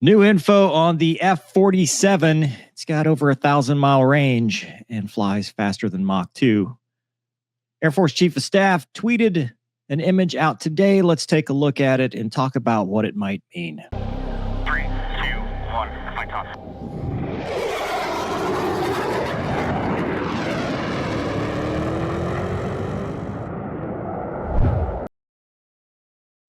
New info on the F-47. It's got over 1,000-mile range and flies faster than Mach 2. Air Force Chief of Staff tweeted an image out today. Let's take a look at it and talk about what it might mean. 3, 2, 1, flight toss.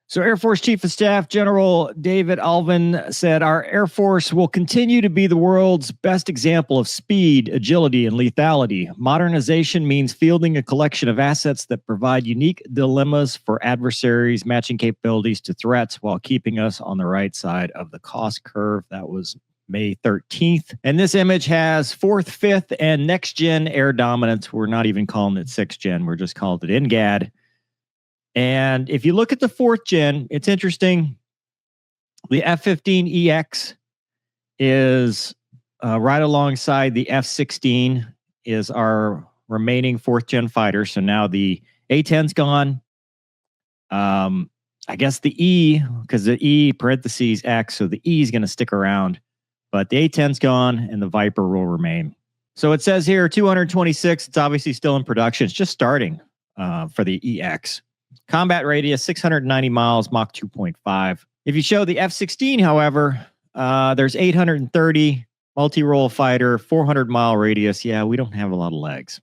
So Air Force Chief of Staff General David Alvin said, our Air Force will continue to be the world's best example of speed, agility, and lethality. Modernization means fielding a collection of assets that provide unique dilemmas for adversaries, matching capabilities to threats while keeping us on the right side of the cost curve. That was May 13th. And this image has 4th, 5th, and next-gen air dominance. We're not even calling it 6th gen. We're just calling it NGAD. And if you look at the 4th gen, it's interesting. The F-15EX is right alongside the F-16 is our remaining 4th gen fighter. So now the A-10's gone. I guess the E, because the E parentheses X, so the E is going to stick around. But the A-10's gone and the Viper will remain. So it says here 226. It's obviously still in production. It's just starting for the EX. Combat radius, 690 miles, Mach 2.5. If you show the F-16, however, there's 830, multi-role fighter, 400-mile radius. Yeah, we don't have a lot of legs.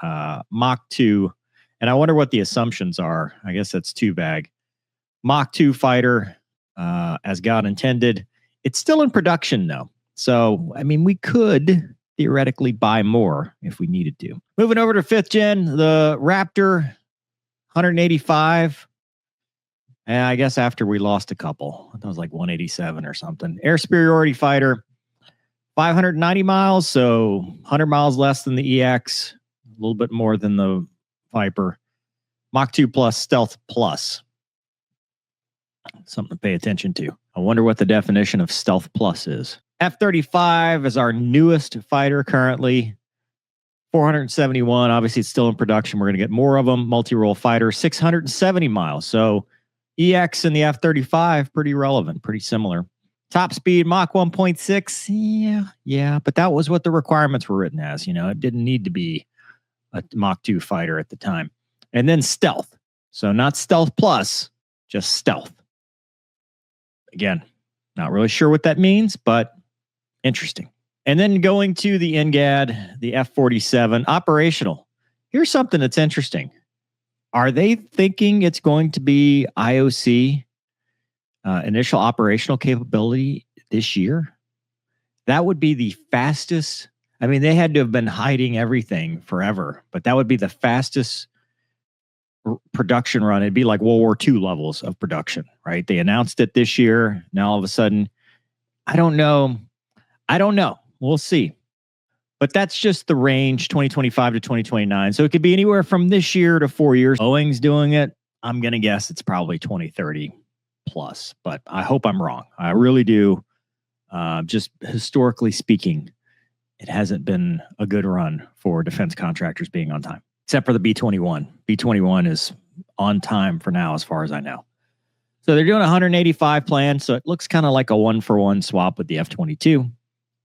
Mach 2, and I wonder what the assumptions are. I guess that's 2-bag. Mach 2 fighter, as God intended. It's still in production, though. So, I mean, we could theoretically buy more if we needed to. Moving over to 5th gen, the Raptor, 185. And I guess after we lost a couple, that was like 187 or something. Air superiority fighter, 590 miles. So 100 miles less than the EX, a little bit more than the Viper. Mach 2 plus, stealth plus. Something to pay attention to. I wonder what the definition of stealth plus is. F-35 is our newest fighter currently. 471. Obviously, it's still in production. We're going to get more of them. Multi-role fighter, 670 miles. So EX and the F-35, pretty relevant, pretty similar. Top speed, Mach 1.6. Yeah. But that was what the requirements were written as. You know, it didn't need to be a Mach 2 fighter at the time. And then stealth. So not stealth plus, just stealth. Again, not really sure what that means, but interesting. And then going to the NGAD, the F-47, operational. Here's something that's interesting. Are they thinking it's going to be IOC, initial operational capability this year? That would be the fastest. I mean, they had to have been hiding everything forever, but that would be the fastest production run. It'd be like World War II levels of production, right? They announced it this year. Now all of a sudden, I don't know. We'll see. But that's just the range, 2025 to 2029. So it could be anywhere from this year to 4 years. Boeing's doing it. I'm going to guess it's probably 2030 plus, but I hope I'm wrong. I really do. Just historically speaking, it hasn't been a good run for defense contractors being on time, except for the B-21. B-21 is on time for now, as far as I know. So they're doing a 185 plan. So it looks kind of like a 1-for-1 swap with the F-22.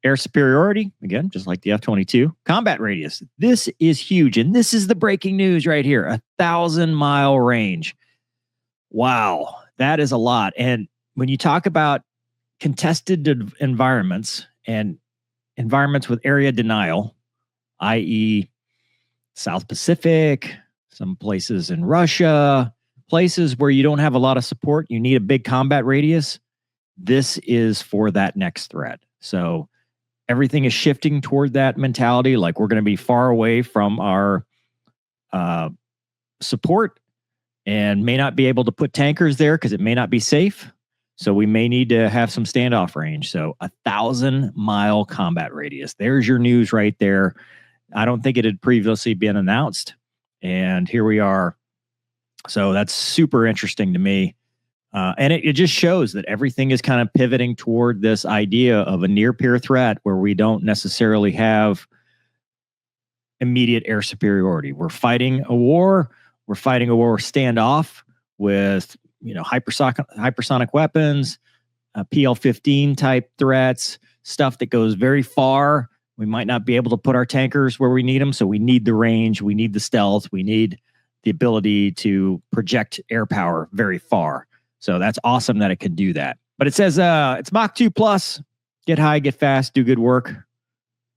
Air superiority, again, just like the F-22. Combat radius. This is huge. And this is the breaking news right here. 1,000-mile range. Wow. That is a lot. And when you talk about contested environments and environments with area denial, i.e. South Pacific, some places in Russia, places where you don't have a lot of support, you need a big combat radius. This is for that next threat. So everything is shifting toward that mentality. Like we're going to be far away from our support and may not be able to put tankers there because it may not be safe. So we may need to have some standoff range. So 1,000-mile combat radius. There's your news right there. I don't think it had previously been announced. And here we are. So that's super interesting to me. And it just shows that everything is kind of pivoting toward this idea of a near-peer threat where we don't necessarily have immediate air superiority. We're fighting a war. We're fighting a war standoff with, hypersonic weapons, PL-15 type threats, stuff that goes very far. We might not be able to put our tankers where we need them, so we need the range, we need the stealth, we need the ability to project air power very far. So that's awesome that it can do that. But it says it's Mach 2 plus, get high, get fast, do good work,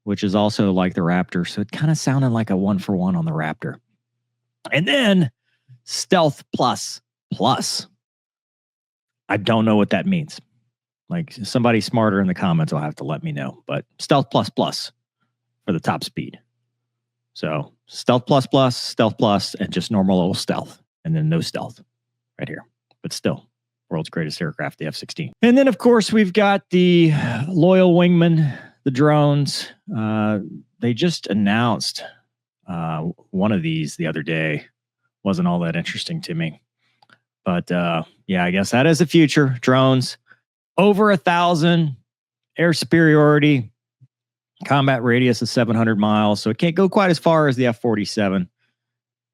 which is also like the Raptor. So it kind of sounded like a 1-for-1 on the Raptor. And then Stealth plus. I don't know what that means. Like, somebody smarter in the comments will have to let me know. But Stealth plus for the top speed. So Stealth plus, and just normal old stealth. And then no stealth right here. But still, world's greatest aircraft, the F-16. And then, of course, we've got the loyal wingman, the drones. They just announced one of these the other day. Wasn't all that interesting to me. But yeah, I guess that is the future. Drones, over 1,000, air superiority, combat radius of 700 miles. So it can't go quite as far as the F-47.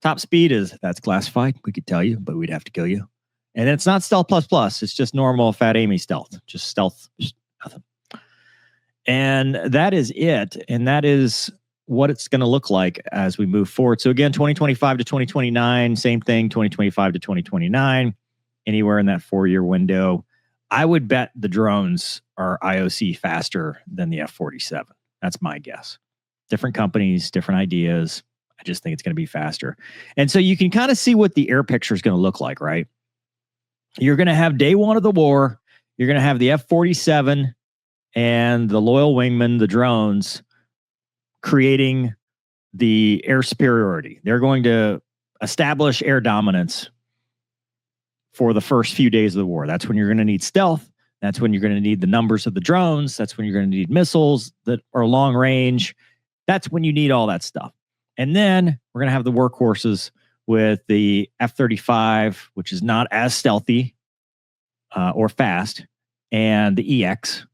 Top speed that's classified. We could tell you, but we'd have to kill you. And it's not stealth plus. It's just normal Fat Amy stealth. Just stealth. Just nothing. And that is it. And that is what it's going to look like as we move forward. So again, 2025 to 2029, same thing, 2025 to 2029, anywhere in that 4-year window. I would bet the drones are IOC faster than the F-47. That's my guess. Different companies, different ideas. I just think it's going to be faster. And so you can kind of see what the air picture is going to look like, right? You're going to have day one of the war. You're going to have the F-47 and the loyal wingmen, the drones, creating the air superiority. They're going to establish air dominance for the first few days of the war. That's when you're going to need stealth. That's when you're going to need the numbers of the drones. That's when you're going to need missiles that are long range. That's when you need all that stuff. And then we're going to have the workhorses with the F-35, which is not as stealthy or fast, and the EX.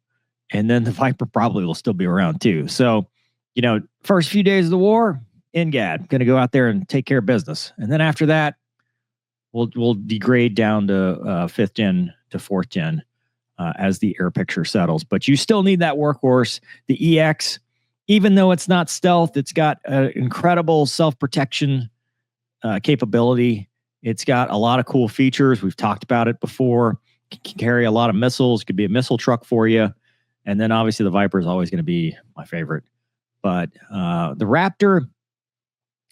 And then the Viper probably will still be around too. So, you know, first few days of the war, NGAD, going to go out there and take care of business. And then after that, we'll degrade down to 5th gen to 4th gen as the air picture settles. But you still need that workhorse. The EX, even though it's not stealth, it's got an incredible self-protection capability. It's got a lot of cool features. We've talked about it before. It can carry a lot of missiles. Could be a missile truck for you. And then obviously the Viper is always going to be my favorite. But the Raptor,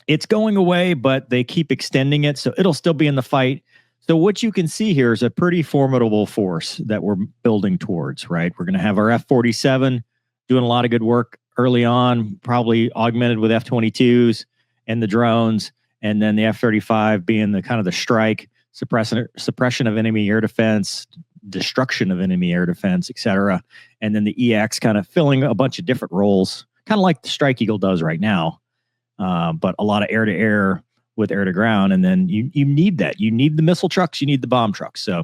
it's going away, but they keep extending it, so it'll still be in the fight. So what you can see here is a pretty formidable force that we're building towards, right? We're going to have our F-47 doing a lot of good work early on, probably augmented with F-22s and the drones, and then the F-35 being the kind of the strike, suppression of enemy air defense, destruction of enemy air defense, etc. And then the EX kind of filling a bunch of different roles, kind of like the Strike Eagle does right now. But a lot of air-to-air with air-to-ground, and then you need that. You need the missile trucks, you need the bomb trucks. So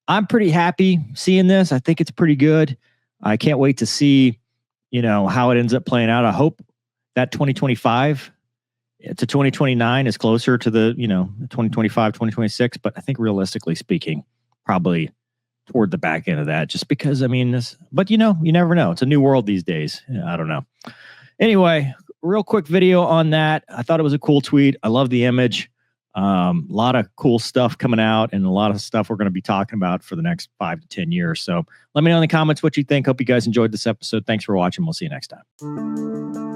I'm pretty happy seeing this. I think it's pretty good. I can't wait to see, you know, how it ends up playing out. I hope that 2025 to 2029 is closer to the, you know, 2025, 2026. But I think realistically speaking, probably toward the back end of that, just because, I mean, but you know, you never know. It's a new world these days. I don't know. Anyway, real quick video on that. I thought it was a cool tweet. I love the image. A lot of cool stuff coming out and a lot of stuff we're going to be talking about for the next 5 to 10 years. So let me know in the comments what you think. Hope you guys enjoyed this episode. Thanks for watching. We'll see you next time.